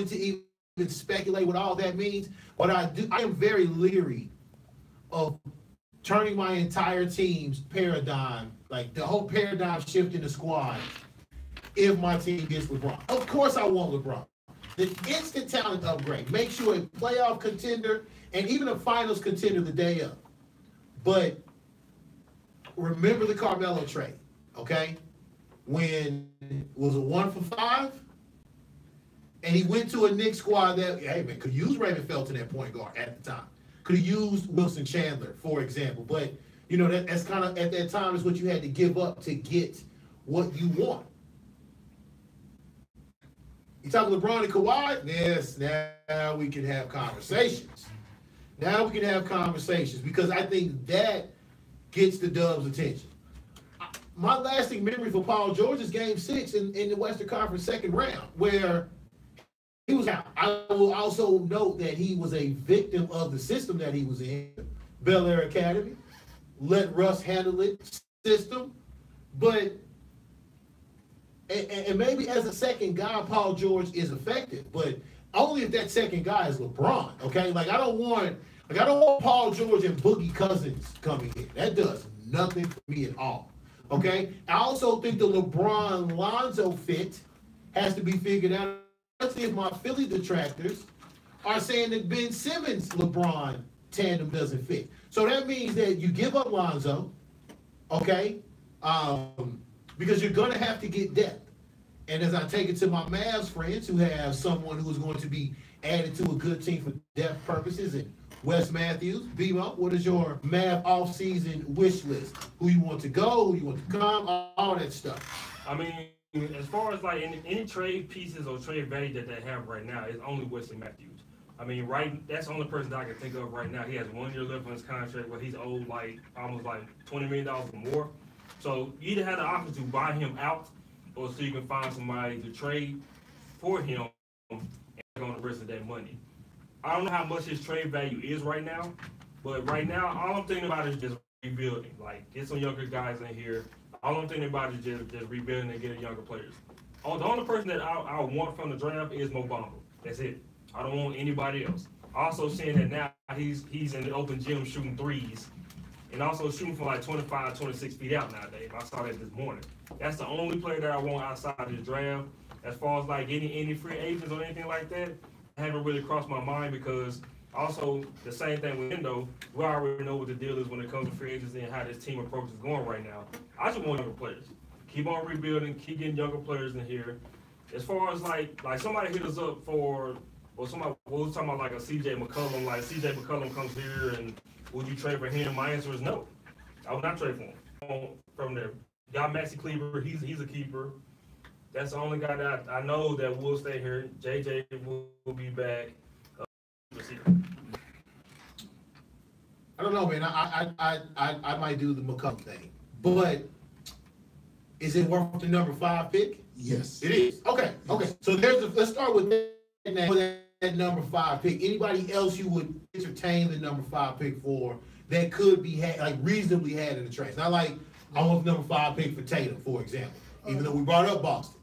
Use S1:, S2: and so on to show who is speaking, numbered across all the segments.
S1: to even speculate what all that means, but I am very leery of turning my entire team's paradigm, like the whole paradigm shift in the squad, if my team gets LeBron. Of course I want LeBron. The instant talent upgrade makes you a playoff contender and even a finals contender the day of. But remember the Carmelo trade, okay? When it was a 1 for 5, and he went to a Knicks squad that, hey man, could use Raymond Felton at point guard at the time. Could have used Wilson Chandler, for example. But, you know, that's kind of, at that time, is what you had to give up to get what you want. You talking LeBron and Kawhi? Yes, now we can have conversations. Now we can have conversations because I think that gets the Dubs' attention. My lasting memory for Paul George is Game 6 in the Western Conference second round, where he was out. I will also note that he was a victim of the system that he was in, Bel Air Academy, let Russ handle it system. But and maybe as a second guy, Paul George is effective, but only if that second guy is LeBron. Okay, like I don't want Paul George and Boogie Cousins coming in. That does nothing for me at all. Okay, I also think the LeBron-Lonzo fit has to be figured out. Especially if my Philly detractors are saying that Ben Simmons-LeBron tandem doesn't fit. So that means that you give up Lonzo, okay, because you're going to have to get depth. And as I take it to my Mavs friends who have someone who is going to be added to a good team for depth purposes, and Wes Matthews, BMO, what is your Mav offseason wish list? Who you want to go, who you want to come, all that stuff.
S2: I mean, as far as like any trade pieces or trade value that they have right now, it's only Wesley Matthews. I mean, that's the only person that I can think of right now. He has 1 year left on his contract, where he's owed like almost like $20 million or more. So you either have the option to buy him out, or so you can find somebody to trade for him and take on the rest of that money. I don't know how much his trade value is right now, but right now all I'm thinking about is just rebuilding. Like, get some younger guys in here. All I'm thinking about is just rebuilding and getting younger players. Oh, the only person that I want from the draft is Mo Bamba. That's it. I don't want anybody else. Also seeing that now he's in the open gym shooting threes and also shooting from like 25, 26 feet out nowadays. I saw that this morning. That's the only player that I want outside of this draft. As far as like any free agents or anything like that, I haven't really crossed my mind because also the same thing with Endo. We already know what the deal is when it comes to free agency and how this team approach is going right now. I just want younger players. Keep on rebuilding, keep getting younger players in here. As far as like somebody hit us up for, or somebody was talking about like a CJ McCollum, like CJ McCollum comes here and would you trade for him? My answer is no. I would not trade for him. From there, got Maxi Kleber, he's a keeper. That's the only guy that I know that will stay here. JJ will be back.
S1: I don't know, man. I might do the McCollum thing, but is it worth the number 5 pick?
S3: Yes,
S1: it is. Okay. So let's start with that number 5 pick. Anybody else you would entertain the number 5 pick for that could be reasonably had in the trade? Not like I want the number 5 pick for Tatum, for example. Even though we brought up Boston,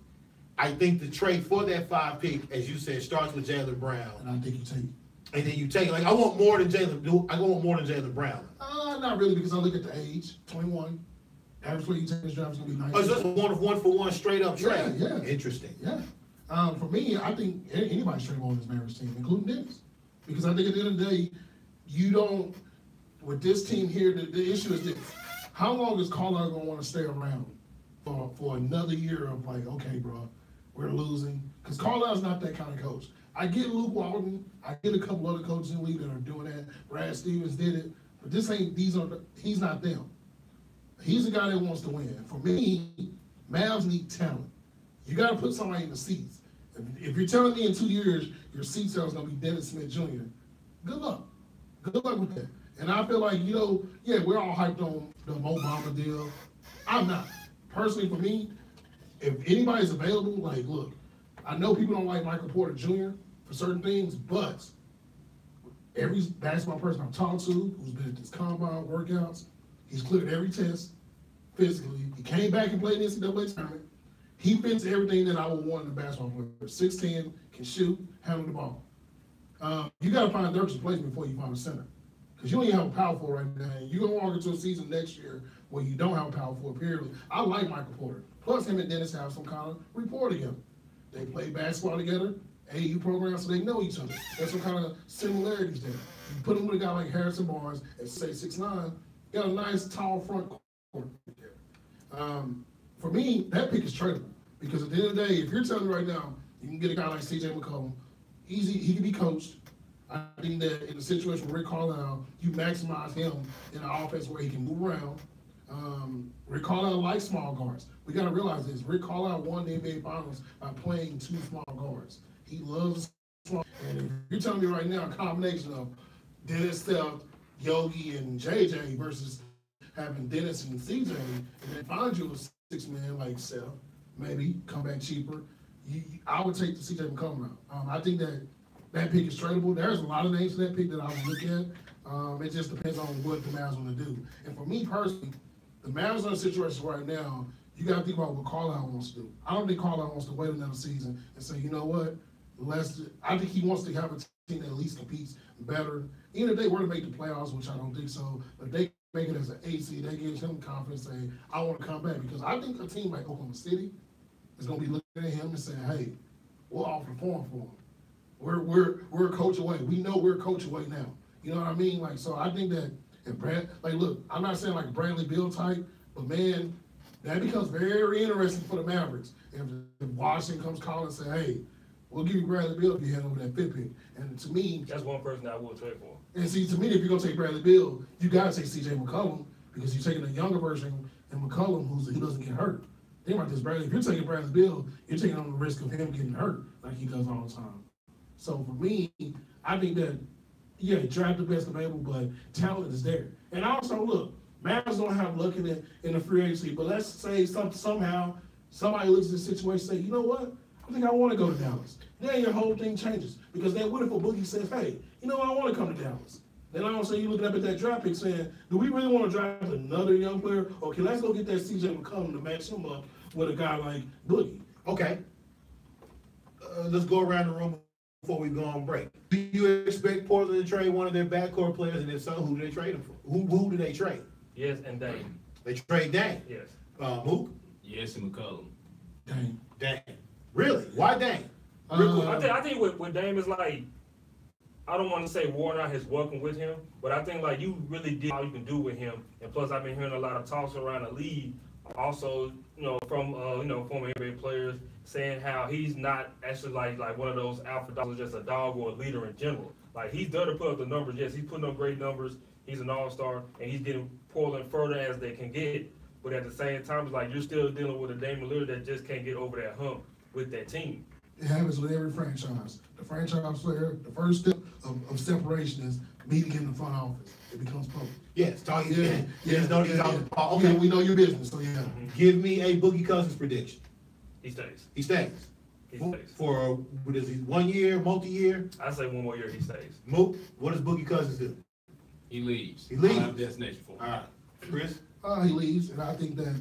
S1: I think the trade for that 5 pick, as you said, starts with Jaylen Brown.
S3: And I think you take it.
S1: And then you take it. Like, I want more than Jaylen. I want more than Jaylen Brown.
S3: Not really, because I look at the age, 21. Average play you take this draft is going to be 19.
S1: Oh, so it's a 1-for-1 straight up trade.
S3: Yeah.
S1: Interesting.
S3: Yeah. For me, I think anybody's trading on this Mavericks team, including Dennis. Because I think at the end of the day, you don't, with this team here, the issue is this. How long is Carlisle going to want to stay around for another year of like, okay, bro, we're losing? Because Carlisle's not that kind of coach. I get Luke Walton. I get a couple other coaches in the league that are doing that. Brad Stevens did it. But he's not them. He's the guy that wants to win. For me, Mavs need talent. You got to put somebody in the seats. If you're telling me in 2 years your seat sale is going to be Dennis Smith Jr., good luck. Good luck with that. And I feel like, we're all hyped on the Mo Bamba deal. I'm not. Personally, for me, if anybody's available, like, look, I know people don't like Michael Porter Jr. for certain things, but every basketball person I've talked to who's been at this combine workouts, he's cleared every test physically. He came back and played in the NCAA tournament. He fits everything that I would want in a basketball player. 6'10", can shoot, handle the ball. You got to find Dirk's replacement before you find a center. Because you don't even have a power forward right now. And you're going to walk into a season next year where you don't have a power forward, period. I like Michael Porter. Plus, him and Dennis have some kind of rapport together. They play basketball together, AAU programs, so they know each other. There's some kind of similarities there. You put him with a guy like Harrison Barnes at, say, 6'9", you got a nice, tall front court there. For me, that pick is tradable. Because at the end of the day, if you're telling me right now, you can get a guy like C.J. McCollum, easy, he can be coached. I think that in a situation with Rick Carlisle, you maximize him in an offense where he can move around. Rick Carlisle likes small guards. We got to realize this. Rick Carlisle won the NBA Finals by playing 2 small guards. He loves small. And if you're telling me right now a combination of Dennis, Steph, Yogi, and JJ versus having Dennis and CJ, and then find you a 6-man like Steph, maybe come back cheaper, I would take the CJ McCollum route. I think that pick is tradable. There's a lot of names in that pick that I would look at. It just depends on what the Mavs want to do. And for me personally, the Mavs are in a situation right now, you got to think about what Carlisle wants to do. I don't think Carlisle wants to wait another season and say, you know what, I think he wants to have a team that at least competes better. Even if they were to make the playoffs, which I don't think so, but they make it as an 8 seed, that gives him confidence saying, I want to come back. Because I think a team like Oklahoma City is going to be looking at him and saying, hey, we'll offer form for him. We're a coach away. We know we're a coach away now. You know what I mean? Like, so I think that if look, I'm not saying like a Bradley Beal type, but man, that becomes very interesting for the Mavericks. If Washington comes calling and say, hey, we'll give you Bradley Beal if you hand over that 5th pick. And to me,
S2: that's one person I will trade for.
S3: And see, to me, if you're gonna take Bradley Beal, you gotta take C.J. McCollum because you're taking a younger version and McCollum who doesn't get hurt. Think about this, Bradley. If you're taking Bradley Beal, you're taking on the risk of him getting hurt like he does all the time. So for me, I think that, yeah, draft the best available, but talent is there. And also, look, Mavs don't have luck in the free agency, but let's say somehow somebody looks at the situation and say, you know what? I think I want to go to Dallas. Then your whole thing changes. Because then what if a boogie says, hey, you know what? I want to come to Dallas. Then all of a sudden you're looking up at that draft pick saying, do we really want to draft another young player? Okay, let's go get that C.J. McCollum to match him up with a guy like Boogie.
S1: Okay. Let's go around the room before we go on break. Do you expect Portland to trade one of their backcourt players? And if so, who do they trade him for? Who do they trade?
S2: Yes, and Dame.
S1: They trade Dame?
S2: Yes.
S1: Mook?
S4: Yes, and McCollum.
S3: Dang.
S1: Really? Why Dame?
S2: I think with Dame is like, I don't want to say worn out his welcome with him, but I think like you really did all you can do with him. And plus, I've been hearing a lot of talks around the league, also, from former NBA players saying how he's not actually like one of those alpha dogs, just a dog or a leader in general. Like he's there to put up the numbers. Yes, he's putting up great numbers. He's an all-star, and he's getting Portland further as they can get. But at the same time, it's like you're still dealing with a Damian Lillard that just can't get over that hump with that team.
S3: It happens with every franchise. The franchise player, the first step of separation is meeting in the front office. It becomes public.
S1: Yes, talking. Okay,
S3: Yeah, we know your business, so yeah.
S1: Mm-hmm. Give me a Boogie Cousins prediction.
S2: He stays.
S1: He stays.
S2: He stays.
S1: For what is he? 1 year, multi-year?
S2: I say 1 more year he stays.
S1: Mook, what does Boogie Cousins do?
S4: He leaves.
S1: He leaves.
S4: I have a destination for him.
S1: All right, Chris.
S3: He leaves, and I think that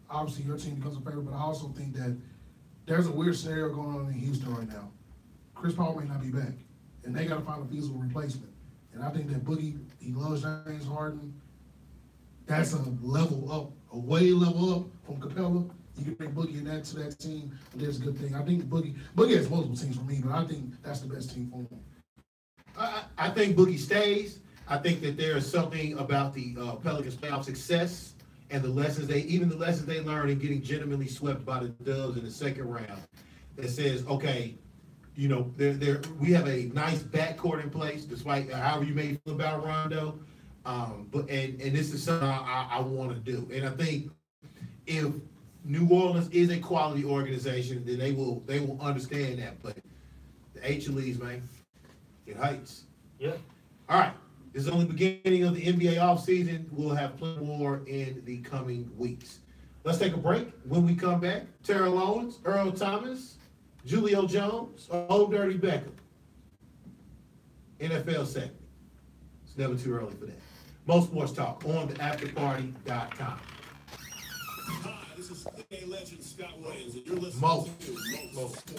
S3: obviously your team becomes a favorite, but I also think that there's a weird scenario going on in Houston right now. Chris Paul may not be back, and they got to find a feasible replacement. And I think that Boogie, he loves James Harden. That's a level up, a way level up from Capella. You can bring Boogie in to that team, and there's a good thing. I think Boogie has multiple teams for me, but I think that's the best team for him.
S1: I think Boogie stays. I think that there is something about the Pelicans' playoff success and the lessons they learned in getting legitimately swept by the Dubs in the second round that says, okay, we have a nice backcourt in place, despite however you may feel about Rondo. But this is something I want to do. And I think if New Orleans is a quality organization, then they will understand that. But the H leagues, man, it heights.
S2: Yeah.
S1: All right. This is only the beginning of the NBA offseason. We'll have plenty more in the coming weeks. Let's take a break. When we come back, Terrell Owens, Earl Thomas, Julio Jones, Old Dirty Beckham. NFL segment. It's never too early for that. Most Sports Talk on the afterparty.com.
S5: Hi, this is NBA legend Scott Williams, and you're listening to Most Sports.